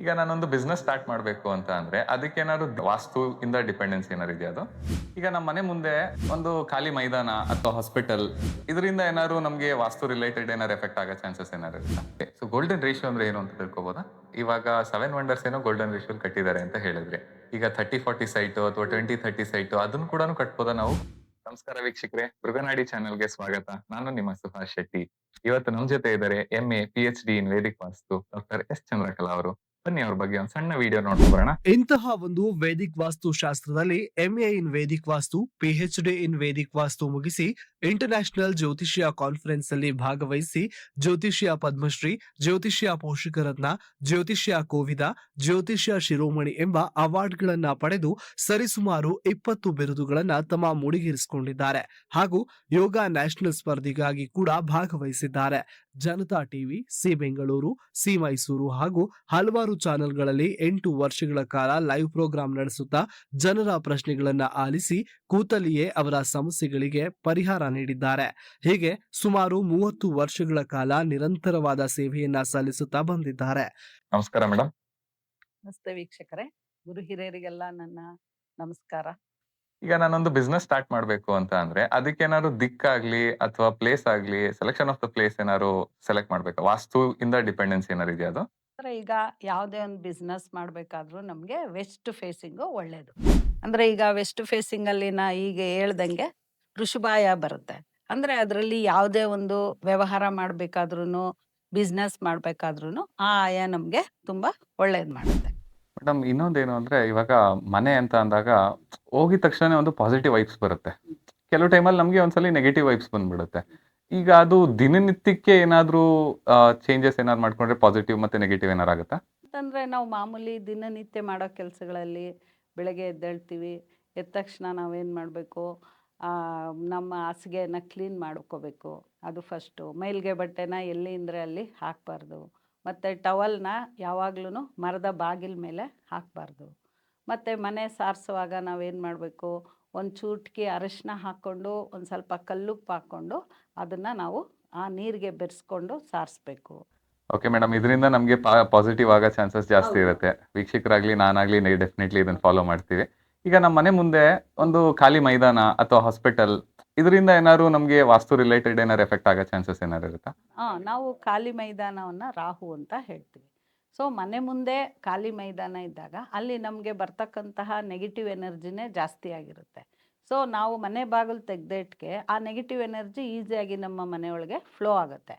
ಈಗ ನಾನೊಂದು business start ಮಾಡಬೇಕು ಅಂತ ಅಂದ್ರೆ ಅದಕ್ಕೇನಾದ್ರು ವಾಸ್ತು ಇಂದ ಡಿಪೆಂಡೆನ್ಸ್ ಏನಾದ್ರು ಇದೆಯಾ ಅದು? ಈಗ ನಮ್ಮ ಮನೆ ಮುಂದೆ ಒಂದು ಖಾಲಿ ಮೈದಾನ ಅಥವಾ ಹಾಸ್ಪಿಟಲ್ ಇದರಿಂದ ಏನಾದ್ರು ನಮಗೆ ವಾಸ್ತು ರಿಲೇಟೆಡ್ ಏನಾದ್ರು ಎಫೆಕ್ಟ್ ಆಗೋ ಚಾನ್ಸಸ್ ಏನಾದ್ರು ಇರುತ್ತಾ? ಸೊ ಗೋಲ್ಡನ್ ರೇಷಿಯೋ ಅಂದ್ರೆ ಏನು ಅಂತ ತಿಳ್ಕೊಬೋದಾ? ಇವಾಗ 7 ವಂಡರ್ಸ್ ಏನೋ ಗೋಲ್ಡನ್ ರೇಷಿಯೋ ಕಟ್ಟಿದ್ದಾರೆ ಅಂತ ಹೇಳಿದ್ರಿ. ಈಗ 30-40 ಸೈಟ್ ಅಥವಾ 20-30 ಸೈಟ್ ಅದನ್ನು ಕೂಡ ಕಟ್ಬೋದಾ ನಾವು? ನಮಸ್ಕಾರ ವೀಕ್ಷಕರೇ, ಮೃಗನಾಡಿ ಚಾನೆಲ್ಗೆ ಸ್ವಾಗತ. ನಾನು ನಿಮ್ಮ ಸುಭಾಷ್ ಶೆಟ್ಟಿ. ಇವತ್ತು ನಮ್ ಜೊತೆ ಇದ್ದಾರೆ MA PhD ಇನ್ ವೇದಿಕ್ ವಾಸ್ತು ಡಾಕ್ಟರ್ ಎಸ್ ಚಂದ್ರಕಲಾ ಅವರು. ಬನ್ನಿ ಅವ್ರ ಬಗ್ಗೆ ಒಂದು ಸಣ್ಣ ವಿಡಿಯೋ ನೋಡ್ಕೊಂಡು ಬರೋಣ. ಇಂತಹ ಒಂದು ವೇದಿಕ್ ವಾಸ್ತು ಶಾಸ್ತ್ರದಲ್ಲಿ MA in Vedic vastu, PhD in Vedic vastu ಮುಗಿಸಿ ಇಂಟರ್ನ್ಯಾಷನಲ್ ಜ್ಯೋತಿಷ್ಯ ಕಾನ್ಫರೆನ್ಸ್ ಅಲ್ಲಿ ಭಾಗವಹಿಸಿ ಜ್ಯೋತಿಷ್ಯ ಪದ್ಮಶ್ರೀ, ಜ್ಯೋತಿಷ್ಯ ಪೋಷಕ ರತ್ನ, ಜ್ಯೋತಿಷ್ಯ ಕೋವಿದ, ಜ್ಯೋತಿಷ್ಯ ಶಿರೋಮಣಿ ಎಂಬ ಅವಾರ್ಡ್ಗಳನ್ನ ಪಡೆದು ಸರಿಸುಮಾರು 20 ಬಿರುದುಗಳನ್ನ ತಮ್ಮ ಮುಡಿಗೇರಿಸಿಕೊಂಡಿದ್ದಾರೆ. ಹಾಗೂ ಯೋಗ ನ್ಯಾಷನಲ್ ಸ್ಪರ್ಧೆಗಾಗಿ ಕೂಡ ಭಾಗವಹಿಸಿದ್ದಾರೆ. Janata TV, C Bengaluru, C Mysuru ಹಾಗೂ ಹಲವಾರು ಚಾನೆಲ್ಗಳಲ್ಲಿ 8 ವರ್ಷಗಳ ಕಾಲ ಲೈವ್ ಪ್ರೋಗ್ರಾಂ ನಡೆಸುತ್ತಾ ಜನರ ಪ್ರಶ್ನೆಗಳನ್ನ ಆಲಿಸಿ ಕೂತಲ್ಲಿಯೇ ಅವರ ಸಮಸ್ಯೆಗಳಿಗೆ ಪರಿಹಾರ ನೀಡಿದ್ದಾರೆ. ಹೀಗೆ ಸುಮಾರು 30 ವರ್ಷಗಳ ಕಾಲ ನಿರಂತರವಾದ ಸೇವೆಯನ್ನ ಸಲ್ಲಿಸುತ್ತಾ ಬಂದಿದ್ದಾರೆ. ನಮಸ್ಕಾರ ಮೇಡಮ್. ನಮಸ್ತೆ ವೀಕ್ಷಕರೇ, ಗುರು ಹಿರಿಯರಿಗೆಲ್ಲ ನನ್ನ ನಮಸ್ಕಾರ. ಈಗ ನಾನೊಂದು ಬಿಸ್ನೆಸ್ ಸ್ಟಾರ್ಟ್ ಮಾಡಬೇಕು ಅಂತ ಅಂದ್ರೆ ಅದಕ್ಕೇನಾದ್ರು ದಿಕ್ಕಾಗ್ಲಿ ಅಥವಾ ಪ್ಲೇಸ್ ಆಗ್ಲಿ ಸೆಲೆಕ್ಷನ್ ಆಫ್ ದ ಪ್ಲೇಸ್ ಏನಾದ್ರು ಸೆಲೆಕ್ಟ್ ಮಾಡ್ಬೇಕಾ? ವಾಸ್ತು ಇಂದ ಡಿಪೆಂಡೆನ್ಸ್ ಏನಾರು ಇದೆಯಾ ಅದು? ಈಗ ಯಾವುದೇ ಒಂದು ಬಿಸ್ನೆಸ್ ಮಾಡಬೇಕಾದ್ರೂ ನಮಗೆ ವೆಸ್ಟ್ ಫೇಸಿಂಗು ಒಳ್ಳೆಯದು. ಅಂದರೆ ಈಗ ವೆಸ್ಟ್ ಫೇಸಿಂಗಲ್ಲಿ ಈಗ ಹೇಳ್ದಂಗೆ ಋಷಭಾಯ ಬರುತ್ತೆ. ಅಂದರೆ ಅದರಲ್ಲಿ ಯಾವುದೇ ಒಂದು ವ್ಯವಹಾರ ಮಾಡಬೇಕಾದ್ರೂ ಬಿಸ್ನೆಸ್ ಮಾಡಬೇಕಾದ್ರೂ ಆ ಆಯ ನಮಗೆ ತುಂಬ ಒಳ್ಳೇದು ಮಾಡುತ್ತೆ. ಮೇಡಮ್ ಇನ್ನೊಂದೇನು ಅಂದ್ರೆ ಇವಾಗ ಮನೆ ಅಂತ ಅಂದಾಗ ಹೋಗಿದ ತಕ್ಷಣ ಒಂದು ಪಾಸಿಟಿವ್ ವೈಬ್ಸ್ ಬರುತ್ತೆ. ಕೆಲವು ಟೈಮಲ್ಲಿ ನಮಗೆ ಒಂದ್ಸಲಿ ನೆಗೆಟಿವ್ ವೈಬ್ಸ್ ಬಂದ್ಬಿಡುತ್ತೆ. ಈಗ ಅದು ದಿನನಿತ್ಯಕ್ಕೆ ಏನಾದ್ರೂ ಚೇಂಜಸ್ ಏನಾದ್ರು ಮಾಡ್ಕೊಂಡ್ರೆ ಪಾಸಿಟಿವ್ ಮತ್ತೆ ನೆಗೆಟಿವ್ ಏನಾರು ಆಗುತ್ತಾ? ಅಂತಂದರೆ ನಾವು ಮಾಮೂಲಿ ದಿನನಿತ್ಯ ಮಾಡೋ ಕೆಲಸಗಳಲ್ಲಿ ಬೆಳಗ್ಗೆ ಎದ್ದೇಳ್ತೀವಿ. ಎದ್ದ ತಕ್ಷಣ ನಾವೇನು ಮಾಡಬೇಕು, ನಮ್ಮ ಹಾಸಿಗೆನ ಕ್ಲೀನ್ ಮಾಡ್ಕೋಬೇಕು. ಅದು ಫಸ್ಟು. ಮೈಲಿಗೆ ಬಟ್ಟೆನ ಎಲ್ಲಿ ಅಂದರೆ ಅಲ್ಲಿ ಹಾಕಬಾರ್ದು. ಮತ್ತು ಟವಲ್ನ ಯಾವಾಗ್ಲೂ ಮರದ ಬಾಗಿಲ ಮೇಲೆ ಹಾಕಬಾರ್ದು. ಮತ್ತು ಮನೆ ಸಾರಿಸುವಾಗ ನಾವೇನು ಮಾಡಬೇಕು, ಒಂದು ಚೂಟ್ಕಿ ಅರಿಶಿನ ಹಾಕ್ಕೊಂಡು ಒಂದು ಸ್ವಲ್ಪ ಕಲ್ಲುಪ್ಪು ಹಾಕ್ಕೊಂಡು ಅದನ್ನು ನಾವು ಆ ನೀರಿಗೆ ಬೆರೆಸ್ಕೊಂಡು ಸಾರಿಸ್ಬೇಕು. ಓಕೆ ಮೇಡಮ್, ಇದರಿಂದ ನಮಗೆ ಪಾಸಿಟಿವ್ ಆಗೋ ಚಾನ್ಸಸ್ ಜಾಸ್ತಿ ಇರುತ್ತೆ. ವೀಕ್ಷಕರಾಗ್ಲಿ ನಾನಾಗ್ಲಿ ಡೆಫಿನೆಟ್ಲಿ ಇದನ್ನ ಫಾಲೋ ಮಾಡ್ತೀವಿ. ಈಗ ನಮ್ಮ ಮನೆ ಮುಂದೆ ಒಂದು ಖಾಲಿ ಮೈದಾನ ಅಥವಾ ಹಾಸ್ಪಿಟಲ್ ಇದರಿಂದ ಏನಾದ್ರು ನಮಗೆ ವಾಸ್ತು ರಿಲೇಟೆಡ್ ಏನಾರು ಎಫೆಕ್ಟ್ ಆಗೋ ಚಾನ್ಸಸ್ ಏನಾರು ಇರುತ್ತಾ? ನಾವು ಖಾಲಿ ಮೈದಾನವನ್ನು ರಾಹು ಅಂತ ಹೇಳ್ತೀವಿ. ಸೊ ಮನೆ ಮುಂದೆ ಖಾಲಿ ಮೈದಾನ ಇದ್ದಾಗ ಅಲ್ಲಿ ನಮಗೆ ಬರ್ತಕ್ಕಂತಹ ನೆಗೆಟಿವ್ ಎನರ್ಜಿನೇ ಜಾಸ್ತಿ ಆಗಿರುತ್ತೆ. ಸೊ ನಾವು ಮನೆ ಬಾಗಿಲು ತೆಗೆದಿಟ್ಗೆ ಆ ನೆಗೆಟಿವ್ ಎನರ್ಜಿ ಈಸಿಯಾಗಿ ನಮ್ಮ ಮನೆಯೊಳಗೆ ಫ್ಲೋ ಆಗುತ್ತೆ.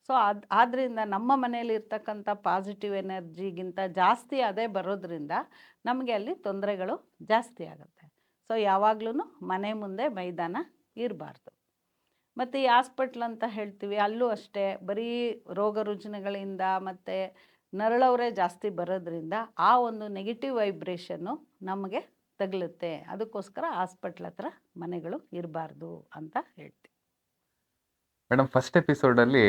ಸೊ ಆದ್ದರಿಂದ ನಮ್ಮ ಮನೆಯಲ್ಲಿ ಇರ್ತಕ್ಕಂಥ ಪಾಸಿಟಿವ್ ಎನರ್ಜಿಗಿಂತ ಜಾಸ್ತಿ ಅದೇ ಬರೋದ್ರಿಂದ ನಮಗೆ ಅಲ್ಲಿ ತೊಂದರೆಗಳು ಜಾಸ್ತಿ ಆಗುತ್ತೆ. ಸೊ ಯಾವಾಗ್ಲೂ ಮನೆ ಮುಂದೆ ಮೈದಾನ ಇರಬಾರ್ದು. ಮತ್ತು ಈ ಹಾಸ್ಪಿಟ್ಲ್ ಅಂತ ಹೇಳ್ತೀವಿ, ಅಲ್ಲೂ ಅಷ್ಟೇ ಬರೀ ರೋಗ ರುಜಿನಗಳಿಂದ ಮತ್ತು ನರಳವರೇ ಜಾಸ್ತಿ ಬರೋದ್ರಿಂದ ಆ ಒಂದು ನೆಗೆಟಿವ್ ವೈಬ್ರೇಷನ್ನು ನಮಗೆ ತಗಲುತ್ತೆ. ಅದಕ್ಕೋಸ್ಕರ ಹಾಸ್ಪಿಟ್ಲ್ ಹತ್ರ ಮನೆಗಳು ಇರಬಾರ್ದು ಅಂತ ಹೇಳ್ತೀವಿ. ಮೇಡಮ್ ಫಸ್ಟ್ ಎಪಿಸೋಡಲ್ಲಿ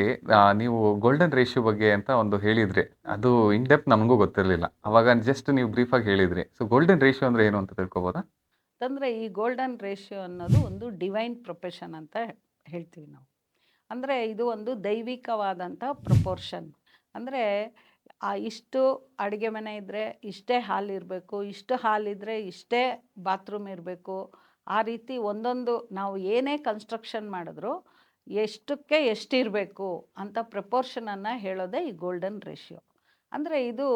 ನೀವು ಗೋಲ್ಡನ್ ರೇಷಿಯೋ ಬಗ್ಗೆ ಅಂತ ಒಂದು ಹೇಳಿದ್ರಿ. ಅದು ಇನ್ ಡೆಪ್ತ್ ನಮಗೂ ಗೊತ್ತಿರಲಿಲ್ಲ. ಅವಾಗ ಜಸ್ಟ್ ನೀವು ಬ್ರೀಫಾಗಿ ಹೇಳಿದ್ರಿ. ಸೊ ಗೋಲ್ಡನ್ ರೇಷಿಯೋ ಅಂದ್ರೆ ಏನು ಅಂತ ತಿಳ್ಕೊಬೋದಾ? ಅಂತಂದರೆ ಈ ಗೋಲ್ಡನ್ ರೇಷಿಯೋ ಅನ್ನೋದು ಒಂದು ಡಿವೈನ್ ಪ್ರೊಪೆಷನ್ ಅಂತ ಹೇಳ್ತೀವಿ ನಾವು. ಅಂದರೆ ಇದು ಒಂದು ದೈವಿಕವಾದಂಥ ಪ್ರಪೋರ್ಷನ್. ಅಂದರೆ ಇಷ್ಟು ಅಡುಗೆ ಮನೆ ಇದ್ದರೆ ಇಷ್ಟೇ ಹಾಲ್ ಇರಬೇಕು, ಇಷ್ಟು ಹಾಲಿದ್ದರೆ ಇಷ್ಟೇ ಬಾತ್ರೂಮ್ ಇರಬೇಕು. ಆ ರೀತಿ ಒಂದೊಂದು ನಾವು ಏನೇ ಕನ್ಸ್ಟ್ರಕ್ಷನ್ ಮಾಡಿದ್ರೂ ಎಷ್ಟಕ್ಕೆ ಎಷ್ಟಿರಬೇಕು ಅಂತ ಪ್ರಪೋರ್ಷನನ್ನು ಹೇಳೋದೇ ಈ ಗೋಲ್ಡನ್ ರೇಷಿಯೋ. ಅಂದರೆ ಇದು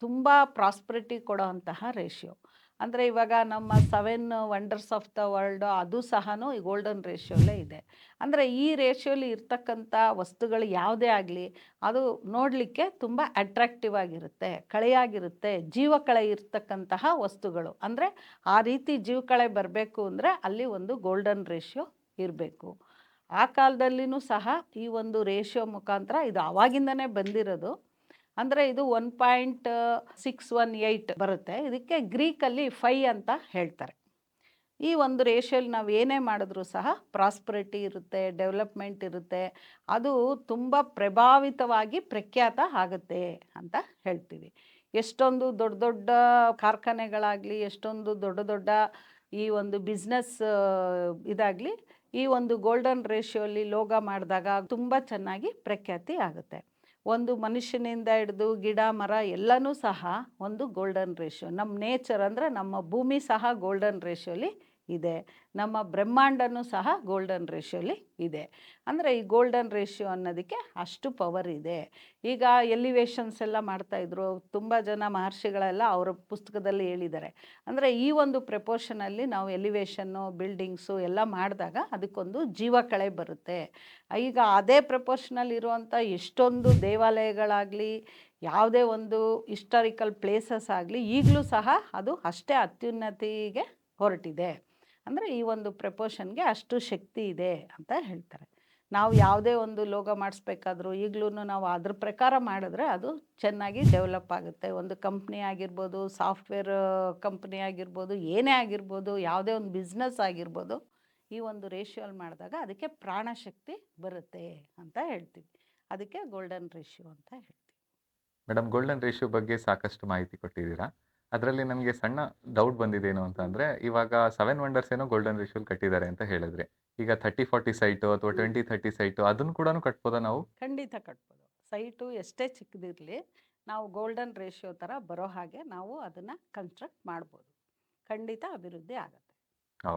ತುಂಬ ಪ್ರಾಸ್ಪರಿಟಿ ಕೊಡೋ ಅಂತಹ ರೇಷಿಯೋ. ಅಂದರೆ ಇವಾಗ ನಮ್ಮ 7 ವಂಡರ್ಸ್ ಆಫ್ ದ ವರ್ಲ್ಡ್ ಅದು ಸಹ ಈ ಗೋಲ್ಡನ್ ರೇಷಿಯೋಲ್ಲೇ ಇದೆ. ಅಂದರೆ ಈ ರೇಷಿಯೋಲಿ ಇರ್ತಕ್ಕಂಥ ವಸ್ತುಗಳು ಯಾವುದೇ ಆಗಲಿ ಅದು ನೋಡಲಿಕ್ಕೆ ತುಂಬ ಅಟ್ರಾಕ್ಟಿವ್ ಆಗಿರುತ್ತೆ, ಕಳೆಯಾಗಿರುತ್ತೆ, ಜೀವಕಳೆ ಇರ್ತಕ್ಕಂತಹ ವಸ್ತುಗಳು. ಅಂದರೆ ಆ ರೀತಿ ಜೀವಕಳೆ ಬರಬೇಕು ಅಂದರೆ ಅಲ್ಲಿ ಒಂದು ಗೋಲ್ಡನ್ ರೇಷಿಯೋ ಇರಬೇಕು. ಆ ಕಾಲದಲ್ಲಿನೂ ಸಹ ಈ ಒಂದು ರೇಷಿಯೋ ಮುಖಾಂತರ ಇದು ಆವಾಗಿಂದನೇ ಬಂದಿರೋದು. ಅಂದರೆ ಇದು 1.618 ಬರುತ್ತೆ. ಇದಕ್ಕೆ ಗ್ರೀಕಲ್ಲಿ 5 ಅಂತ ಹೇಳ್ತಾರೆ. ಈ ಒಂದು ರೇಷಿಯೋಲಿ ನಾವು ಏನೇ ಮಾಡಿದ್ರೂ ಸಹ ಪ್ರಾಸ್ಪರಿಟಿ ಇರುತ್ತೆ, ಡೆವಲಪ್ಮೆಂಟ್ ಇರುತ್ತೆ. ಅದು ತುಂಬ ಪ್ರಭಾವಿತವಾಗಿ ಪ್ರಖ್ಯಾತ ಆಗುತ್ತೆ ಅಂತ ಹೇಳ್ತೀವಿ. ಎಷ್ಟೊಂದು ದೊಡ್ಡ ದೊಡ್ಡ ಕಾರ್ಖಾನೆಗಳಾಗಲಿ, ಎಷ್ಟೊಂದು ದೊಡ್ಡ ದೊಡ್ಡ ಈ ಒಂದು ಬಿಸ್ನೆಸ್ ಇದಾಗಲಿ ಈ ಒಂದು ಗೋಲ್ಡನ್ ರೇಷಿಯೋಲಿ ಲೋಗ ಮಾಡಿದಾಗ ತುಂಬ ಚೆನ್ನಾಗಿ ಪ್ರಖ್ಯಾತಿ ಆಗುತ್ತೆ. ಒಂದು ಮನುಷ್ಯನಿಂದ ಹಿಡಿದು ಗಿಡ ಮರ ಎಲ್ಲನೂ ಸಹ ಒಂದು ಗೋಲ್ಡನ್ ರೇಷಿಯೋ. ನಮ್ಮ ನೇಚರ್ ಅಂದರೆ ನಮ್ಮ ಭೂಮಿ ಸಹ ಗೋಲ್ಡನ್ ರೇಷಿಯೋಲಿ ಇದೆ. ನಮ್ಮ ಬ್ರಹ್ಮಾಂಡನೂ ಸಹ ಗೋಲ್ಡನ್ ರೇಷಿಯೋಲಿ ಇದೆ. ಅಂದರೆ ಈ ಗೋಲ್ಡನ್ ರೇಷಿಯೋ ಅನ್ನೋದಕ್ಕೆ ಅಷ್ಟು ಪವರ್ ಇದೆ. ಈಗ ಎಲಿವೇಶನ್ಸ್ ಎಲ್ಲ ಮಾಡ್ತಾಯಿದ್ರು, ತುಂಬ ಜನ ಮಹರ್ಷಿಗಳೆಲ್ಲ ಅವರ ಪುಸ್ತಕದಲ್ಲಿ ಹೇಳಿದ್ದಾರೆ. ಅಂದರೆ ಈ ಒಂದು ಪ್ರಪೋರ್ಷನಲ್ಲಿ ನಾವು ಎಲಿವೇಶನ್ನು ಬಿಲ್ಡಿಂಗ್ಸು ಎಲ್ಲ ಮಾಡಿದಾಗ ಅದಕ್ಕೊಂದು ಜೀವಕಳೆ ಬರುತ್ತೆ. ಈಗ ಅದೇ ಪ್ರಪೋರ್ಷನಲ್ಲಿ ಇರುವಂಥ ಎಷ್ಟೊಂದು ದೇವಾಲಯಗಳಾಗಲಿ, ಯಾವುದೇ ಒಂದು ಹಿಸ್ಟಾರಿಕಲ್ ಪ್ಲೇಸಸ್ ಆಗಲಿ ಈಗಲೂ ಸಹ ಅದು ಅಷ್ಟೇ ಅತ್ಯುನ್ನತಿಗೆ ಹೊರಟಿದೆ. ಅಂದರೆ ಈ ಒಂದು ಪ್ರಪೋರ್ಷನ್ಗೆ ಅಷ್ಟು ಶಕ್ತಿ ಇದೆ ಅಂತ ಹೇಳ್ತಾರೆ. ನಾವು ಯಾವುದೇ ಒಂದು ಲೋಗೋ ಮಾಡಿಸ್ಬೇಕಾದ್ರೂ ಈಗಲೂ ನಾವು ಅದ್ರ ಪ್ರಕಾರ ಮಾಡಿದ್ರೆ ಅದು ಚೆನ್ನಾಗಿ ಡೆವಲಪ್ ಆಗುತ್ತೆ. ಒಂದು ಕಂಪ್ನಿ ಆಗಿರ್ಬೋದು, ಸಾಫ್ಟ್ವೇರ್ ಕಂಪ್ನಿ ಆಗಿರ್ಬೋದು, ಏನೇ ಆಗಿರ್ಬೋದು, ಯಾವುದೇ ಒಂದು ಬಿಸ್ನೆಸ್ ಆಗಿರ್ಬೋದು, ಈ ಒಂದು ರೇಷಿಯೋಲ್ಲಿ ಮಾಡಿದಾಗ ಅದಕ್ಕೆ ಪ್ರಾಣಶಕ್ತಿ ಬರುತ್ತೆ ಅಂತ ಹೇಳ್ತೀವಿ. ಅದಕ್ಕೆ ಗೋಲ್ಡನ್ ರೇಷಿಯೋ ಅಂತ ಹೇಳ್ತೀವಿ. ಮೇಡಮ್, ಗೋಲ್ಡನ್ ರೇಷಿಯೋ ಬಗ್ಗೆ ಸಾಕಷ್ಟು ಮಾಹಿತಿ ಕೊಟ್ಟಿದ್ದೀರಾ. ಅದರಲ್ಲಿ ನನಗೆ ಸಣ್ಣ ಡೌಟ್ ಬಂದಿದ್ದೇನು ಅಂತ ಅಂದರೆ, ಇವಾಗ 7 ವಂಡರ್ಸ್ ಏನೋ ಗೋಲ್ಡನ್ ರೇಷಿಯೋಲಿ ಕಟ್ಟಿದ್ದಾರೆ ಅಂತ ಹೇಳಿದ್ರಿ. ಈಗ 30-40 ಸೈಟು ಅಥವಾ 20-30 ಸೈಟು ಅದನ್ನು ಕೂಡ ಕಟ್ಬೋದಾ ನಾವು? ಖಂಡಿತ ಕಟ್ಬೋದು. ಸೈಟು ಎಷ್ಟೇ ಚಿಕ್ಕದಿರಲಿ ನಾವು ಗೋಲ್ಡನ್ ರೇಷಿಯೋ ಥರ ಬರೋ ಹಾಗೆ ನಾವು ಅದನ್ನು ಕನ್ಸ್ಟ್ರಕ್ಟ್ ಮಾಡ್ಬೋದು. ಖಂಡಿತ ಅಭಿವೃದ್ಧಿ ಆಗುತ್ತೆ.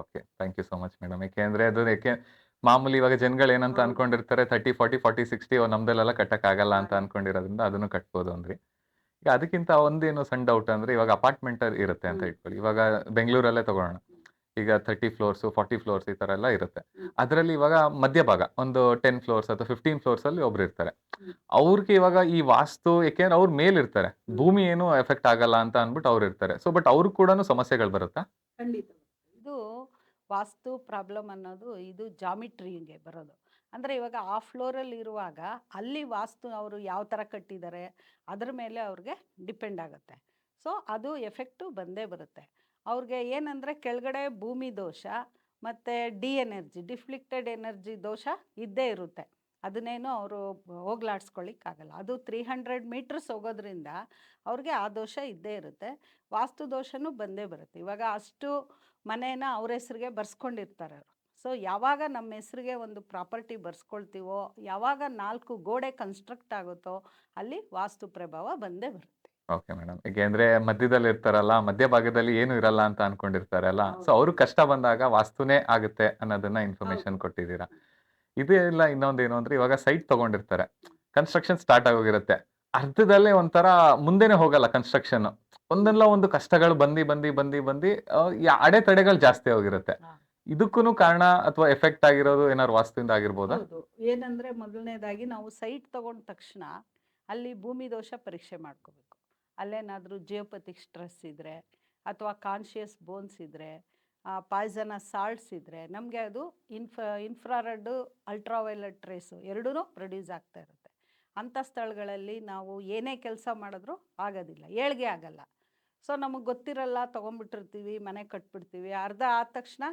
Okay, thank you so much madam. ಯಾಕೆ ಮಾಮೂಲಿ ಇವಾಗ ಜನಗಳು ಏನಂತ ಅನ್ಕೊಂಡಿರ್ತಾರೆ, 30-40-40-60 ನಮ್ದಲ್ಲೆಲ್ಲ ಕಟ್ಟಕ್ಕಾಗಲ್ಲ ಅಂತ ಅನ್ಕೊಂಡಿರೋದ್ರಿಂದ ಅದನ್ನು ಕಟ್ಬೋದು ಅಂದ್ರಿ. ಈಗ ಅದಕ್ಕಿಂತ ಒಂದೇನು ಸಣ್ಣ ಡೌಟ್ ಅಂದರೆ, ಇವಾಗ ಅಪಾರ್ಟ್ಮೆಂಟ್ ಇರುತ್ತೆ ಅಂತ ಇಟ್ಕೊಳ್ಳಿ. ಇವಾಗ ಬೆಂಗಳೂರಲ್ಲೇ ತಗೊಳ್ಳೋಣ. ಈಗ 30 ಫ್ಲೋರ್ಸು 40 ಫ್ಲೋರ್ಸ್ ಈ ಥರ ಎಲ್ಲ ಇರುತ್ತೆ. ಅದರಲ್ಲಿ ಇವಾಗ ಮಧ್ಯಭಾಗ ಒಂದು 10 ಫ್ಲೋರ್ಸ್ ಅಥವಾ 15 ಫ್ಲೋರ್ಸಲ್ಲಿ ಒಬ್ರು ಇರ್ತಾರೆ. ಅವ್ರಿಗೆ ಇವಾಗ ಈ ವಾಸ್ತು, ಯಾಕೆಂದ್ರೆ ಅವ್ರು ಮೇಲಿರ್ತಾರೆ, ಭೂಮಿ ಏನು ಎಫೆಕ್ಟ್ ಆಗಲ್ಲ ಅಂತ ಅಂದ್ಬಿಟ್ಟು ಅವ್ರು ಇರ್ತಾರೆ. ಸೊ ಬಟ್ ಅವ್ರಿಗೆ ಕೂಡ ಸಮಸ್ಯೆಗಳು ಬರುತ್ತಾ? ಖಂಡಿತ. ಇದು ವಾಸ್ತು ಪ್ರಾಬ್ಲಮ್ ಅನ್ನೋದು ಇದು ಜಾಮಿಟ್ರಿಗೆ ಬರೋದು. ಅಂದರೆ ಇವಾಗ ಆ ಫ್ಲೋರಲ್ಲಿ ಇರುವಾಗ ಅಲ್ಲಿ ವಾಸ್ತು ಅವರು ಯಾವ ಥರ ಕಟ್ಟಿದ್ದಾರೆ ಅದ್ರ ಮೇಲೆ ಅವ್ರಿಗೆ ಡಿಪೆಂಡ್ ಆಗುತ್ತೆ. ಸೊ ಅದು ಎಫೆಕ್ಟು ಬಂದೇ ಬರುತ್ತೆ. ಅವ್ರಿಗೆ ಏನಂದರೆ ಕೆಳಗಡೆ ಭೂಮಿ ದೋಷ ಮತ್ತು ಡಿಫ್ಲಿಕ್ಟೆಡ್ ಎನರ್ಜಿ ದೋಷ ಇದ್ದೇ ಇರುತ್ತೆ. ಅದನ್ನೇನು ಅವರು ಹೋಗ್ಲಾಡ್ಸ್ಕೊಳ್ಳಿಕ್ಕಾಗಲ್ಲ. ಅದು 300 ಮೀಟರ್ಸ್ ಹೋಗೋದ್ರಿಂದ ಅವ್ರಿಗೆ ಆ ದೋಷ ಇದ್ದೇ ಇರುತ್ತೆ. ವಾಸ್ತು ದೋಷನೂ ಬಂದೇ ಬರುತ್ತೆ. ಇವಾಗ ಅಷ್ಟು ಮನೇನ ಅವ್ರ ಹೆಸ್ರಿಗೆ ಬರ್ಸ್ಕೊಂಡಿರ್ತಾರೆ ಅವರು. ಸೊ ಯಾವಾಗ ನಮ್ಮ ಹೆಸ್ರಿಗೆ ಒಂದು ಪ್ರಾಪರ್ಟಿ ಬರ್ಸ್ಕೊಳ್ತೀವೋ, ಯಾವಾಗ 4 ಗೋಡೆ ಕನ್ಸ್ಟ್ರಕ್ಟ್ ಆಗುತ್ತೋ ಅಲ್ಲಿ ವಾಸ್ತು ಪ್ರಭಾವ ಬಂದೇ ಬರುತ್ತೆ. Okay madam. ಏಕೆಂದ್ರೆ ಮಧ್ಯದಲ್ಲಿ ಇರ್ತಾರಲ್ಲ, ಮಧ್ಯಭಾಗದಲ್ಲಿ ಏನು ಇರಲ್ಲ ಅಂತ ಅನ್ಕೊಂಡಿರ್ತಾರಲ್ಲ, ಸೊ ಅವ್ರು ಕಷ್ಟ ಬಂದಾಗ ವಾಸ್ತುನೇ ಆಗುತ್ತೆ ಅನ್ನೋದನ್ನ ಇನ್ಫಾರ್ಮೇಶನ್ ಕೊಟ್ಟಿದ್ದೀರಾ. ಇದೇ ಇಲ್ಲ ಇನ್ನೊಂದೇನು ಅಂದ್ರೆ, ಇವಾಗ ಸೈಟ್ ತಗೊಂಡಿರ್ತಾರೆ, ಕನ್ಸ್ಟ್ರಕ್ಷನ್ ಸ್ಟಾರ್ಟ್ ಆಗೋಗಿರುತ್ತೆ, ಅರ್ಧದಲ್ಲೇ ಒಂಥರ ಮುಂದೆನೆ ಹೋಗಲ್ಲ ಕನ್ಸ್ಟ್ರಕ್ಷನ್. ಒಂದಲ್ಲ ಒಂದು ಕಷ್ಟಗಳು ಬಂದು ಅಡೆತಡೆಗಳು ಜಾಸ್ತಿ ಹೋಗಿರುತ್ತೆ. ಇದಕ್ಕೂ ಕಾರಣ ಅಥವಾ ಎಫೆಕ್ಟ್ ಆಗಿರೋದು ಏನಾದ್ರು ವಾಸ್ತುವಿಂದ ಆಗಿರ್ಬೋದಾ? ಹೌದು. ಏನಂದರೆ ಮೊದಲನೇದಾಗಿ ನಾವು ಸೈಟ್ ತಗೊಂಡ ತಕ್ಷಣ ಅಲ್ಲಿ ಭೂಮಿ ದೋಷ ಪರೀಕ್ಷೆ ಮಾಡ್ಕೋಬೇಕು. ಅಲ್ಲೇನಾದರೂ ಜಿಯೋಪತಿಕ್ ಸ್ಟ್ರೆಸ್ ಇದ್ದರೆ ಅಥವಾ ಕಾನ್ಷಿಯಸ್ ಬೋನ್ಸ್ ಇದ್ದರೆ, ಪಾಯ್ಸನಸ್ ಸಾಲ್ಟ್ಸ್ ಇದ್ದರೆ ನಮಗೆ ಅದು ಇನ್ಫ್ರಾರೆಡ್ ಅಲ್ಟ್ರಾವೈಲೆಟ್ ರೇಸು ಎರಡೂ ಪ್ರೊಡ್ಯೂಸ್ ಆಗ್ತಾ ಇರುತ್ತೆ. ಅಂಥ ಸ್ಥಳಗಳಲ್ಲಿ ನಾವು ಏನೇ ಕೆಲಸ ಮಾಡಿದ್ರೂ ಆಗೋದಿಲ್ಲ, ಏಳ್ಗೆ ಆಗಲ್ಲ. ಸೊ ನಮಗೆ ಗೊತ್ತಿರಲ್ಲ, ತೊಗೊಂಡ್ಬಿಟ್ಟಿರ್ತೀವಿ, ಮನೆ ಕಟ್ಬಿಡ್ತೀವಿ, ಅರ್ಧ ಆದ ತಕ್ಷಣ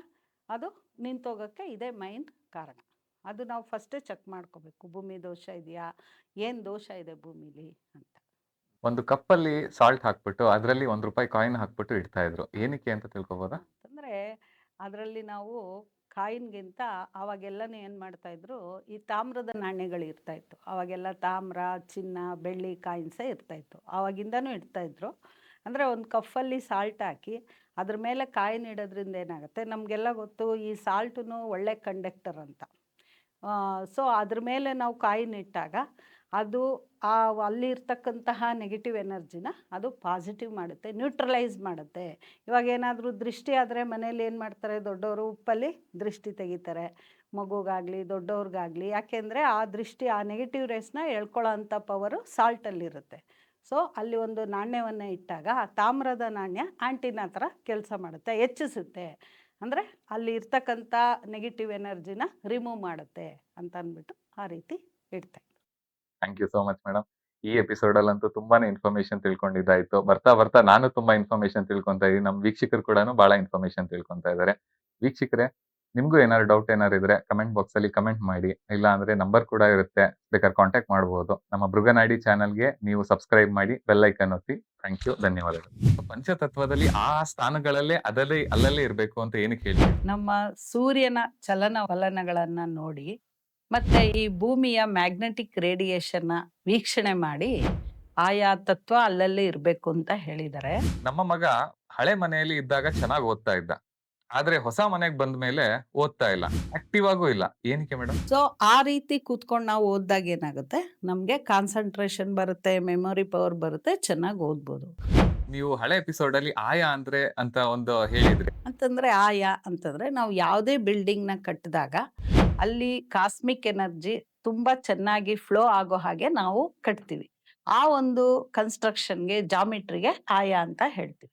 ಅದು ನಿಂತೋಗೋಕ್ಕೆ ಇದೇ ಮೈನ್ ಕಾರಣ. ಅದು ನಾವು ಫಸ್ಟೇ ಚೆಕ್ ಮಾಡ್ಕೋಬೇಕು, ಭೂಮಿ ದೋಷ ಇದೆಯಾ, ಏನು ದೋಷ ಇದೆ ಭೂಮಿಲಿ ಅಂತ. ಒಂದು ಕಪ್ಪಲ್ಲಿ ಸಾಲ್ಟ್ ಹಾಕ್ಬಿಟ್ಟು ಅದರಲ್ಲಿ ₹1 ಕಾಯಿನ್ ಹಾಕ್ಬಿಟ್ಟು ಇಡ್ತಾ ಇದ್ರು. ಏನಕ್ಕೆ ಅಂತ ತಿಳ್ಕೊಬೋದಾ? ಅಂತಂದರೆ ಅದರಲ್ಲಿ ನಾವು ಕಾಯಿನ್ಗಿಂತ ಅವಾಗೆಲ್ಲನೂ ಏನು ಮಾಡ್ತಾಯಿದ್ರು, ಈ ತಾಮ್ರದ ನಾಣ್ಯಗಳು ಇರ್ತಾಯಿತ್ತು. ಅವಾಗೆಲ್ಲ ತಾಮ್ರ, ಚಿನ್ನ, ಬೆಳ್ಳಿ ಕಾಯಿನ್ಸೇ ಇರ್ತಾಯಿತ್ತು. ಆವಾಗಿಂದನೂ ಇಡ್ತಾಯಿದ್ರು. ಅಂದರೆ ಒಂದು ಕಪ್ಪಲ್ಲಿ ಸಾಲ್ಟ್ ಹಾಕಿ ಅದ್ರ ಮೇಲೆ ಕಾಯಿನ್ ಇಡೋದ್ರಿಂದ ಏನಾಗುತ್ತೆ, ನಮಗೆಲ್ಲ ಗೊತ್ತು ಈ ಸಾಲ್ಟು ಒಳ್ಳೆ ಕಂಡಕ್ಟರ್ ಅಂತ. ಸೊ ಅದ್ರ ಮೇಲೆ ನಾವು ಕಾಯಿನ್ ಇಟ್ಟಾಗ ಅದು ಅಲ್ಲಿರ್ತಕ್ಕಂತಹ ನೆಗೆಟಿವ್ ಎನರ್ಜಿನ ಅದು ಪಾಸಿಟಿವ್ ಮಾಡುತ್ತೆ, ನ್ಯೂಟ್ರಲೈಸ್ ಮಾಡುತ್ತೆ. ಇವಾಗ ಏನಾದರೂ ದೃಷ್ಟಿ ಆದರೆ ಮನೇಲಿ ಏನು ಮಾಡ್ತಾರೆ, ದೊಡ್ಡವರು ಉಪ್ಪಲ್ಲಿ ದೃಷ್ಟಿ ತೆಗಿತಾರೆ, ಮಗುಗಾಗಲಿ ದೊಡ್ಡವ್ರಿಗಾಗಲಿ. ಯಾಕೆಂದರೆ ಆ ದೃಷ್ಟಿ, ಆ ನೆಗೆಟಿವ್ ರೇಸ್ನ ಎಳ್ಕೊಳ್ಳೋ ಅಂಥ ಪವರು ಸಾಲ್ಟಲ್ಲಿರುತ್ತೆ. ಸೊ ಅಲ್ಲಿ ಒಂದು ನಾಣ್ಯವನ್ನು ಇಟ್ಟಾಗ ಆ ತಾಮ್ರದ ನಾಣ್ಯ ಆಂಟಿನಾ ಥರ ಕೆಲಸ ಮಾಡುತ್ತೆ, ಹೆಚ್ಚಿಸುತ್ತೆ. ಅಂದರೆ ಅಲ್ಲಿ ಇರ್ತಕ್ಕಂಥ ನೆಗೆಟಿವ್ ಎನರ್ಜಿನ ರಿಮೂವ್ ಮಾಡುತ್ತೆ ಅಂತ ಅಂದ್ಬಿಟ್ಟು ಆ ರೀತಿ ಇಡ್ತಾರೆ. Thank you so much madam. ಈ ಎಪಿಸೋಡಲ್ಲಂತೂ ತುಂಬಾನೇ ಇನ್ಫಾರ್ಮೇಶನ್ ತಿಳ್ಕೊಂಡಿದ್ದಾಯ್ತು. ಬರ್ತಾ ನಾನು ತುಂಬಾ ಇನ್ಫಾರ್ಮೇಶನ್ ತಿಳ್ಕೊಂತಾ ಇದ್ದೀನಿ. ನಮ್ಮ ವೀಕ್ಷಕರು ಕೂಡ ಬಹಳ ಇನ್ಫಾರ್ಮೇಶನ್ ತಿಳ್ಕೊಂತಾ ಇದ್ದಾರೆ. ವೀಕ್ಷಕರೇ, ನಿಮ್ಗೂ ಏನಾದ್ರು ಡೌಟ್ ಏನಾರು ಇದ್ರೆ ಕಮೆಂಟ್ ಬಾಕ್ಸ್ ಅಲ್ಲಿ ಕಮೆಂಟ್ ಮಾಡಿ. ಇಲ್ಲ ಅಂದ್ರೆ ನಂಬರ್ ಕೂಡ ಇರುತ್ತೆ, ಬೇಕಾದ್ರೆ ಕಾಂಟ್ಯಾಕ್ಟ್ ಮಾಡಬಹುದು. ನಮ್ಮ ಭೃಗನಾಡಿ ಚಾನಲ್ಗೆ ನೀವು ಸಬ್ಸ್ಕ್ರೈಬ್ ಮಾಡಿ, ಬೆಲ್ ಐಕನ್ ಒತ್ತಿ. ಥ್ಯಾಂಕ್ ಯು, ಧನ್ಯವಾದಗಳು. ಪಂಚತತ್ವದಲ್ಲಿ ಆ ಸ್ಥಾನಗಳಲ್ಲೇ ಅಲ್ಲಲ್ಲೇ ಇರಬೇಕು ಅಂತ ಏನಕ್ಕೆ ಹೇಳಿ? ನಮ್ಮ ಸೂರ್ಯನ ಚಲನವಲನಗಳನ್ನು ನೋಡಿ ಮತ್ತೆ ಈ ಭೂಮಿಯ ಮ್ಯಾಗ್ನೆಟಿಕ್ ರೇಡಿಯೇಷನ್ನ ವೀಕ್ಷಣೆ ಮಾಡಿ ಆಯಾ ತತ್ವ ಅಲ್ಲಲ್ಲೇ ಇರಬೇಕು ಅಂತ ಹೇಳಿದ್ದಾರೆ. ನಮ್ಮ ಮಗ ಹಳೆ ಮನೆಯಲ್ಲಿ ಇದ್ದಾಗ ಚೆನ್ನಾಗಿ ಓದ್ತಾ ಇದ್ದ. ಆದ್ರೆ ಹೊಸ ಮನೆಗೆ ಬಂದ ಮೇಲೆ ಓದ್ತಾ ಇಲ್ಲ. ಆಕ್ಟಿವ್ ಆಗೂ ಇಲ್ಲ. ಏನಕ್ಕೆ ಮೇಡಮ್? ಸೊ ಆ ರೀತಿ ಕೂತ್ಕೊಂಡು ನಾವು ಓದಿದಾಗ ಏನಾಗುತ್ತೆ, ನಮಗೆ ಕಾನ್ಸಂಟ್ರೇಷನ್ ಬರುತ್ತೆ, ಮೆಮೊರಿ ಪವರ್ ಬರುತ್ತೆ, ಚೆನ್ನಾಗಿ ಓದ್ಬೋದು. ನೀವು ಹಳೆ ಎಪಿಸೋಡ್ ಅಲ್ಲಿ ಆಯಾ ಅಂದ್ರೆ ಅಂತ ಒಂದು ಹೇಳಿದ್ರಿ. ಅಂತಂದ್ರೆ ಆಯಾ ಅಂತಂದ್ರೆ ನಾವು ಯಾವುದೇ ಬಿಲ್ಡಿಂಗ್ನ ಕಟ್ಟಿದಾಗ ಅಲ್ಲಿ ಕಾಸ್ಮಿಕ್ ಎನರ್ಜಿ ತುಂಬಾ ಚೆನ್ನಾಗಿ ಫ್ಲೋ ಆಗೋ ಹಾಗೆ ನಾವು ಕಟ್ತೀವಿ. ಆ ಒಂದು ಕನ್ಸ್ಟ್ರಕ್ಷನ್ಗೆ ಜಾಮಿಟ್ರಿಗೆ ಆಯಾ ಅಂತ ಹೇಳ್ತೀವಿ.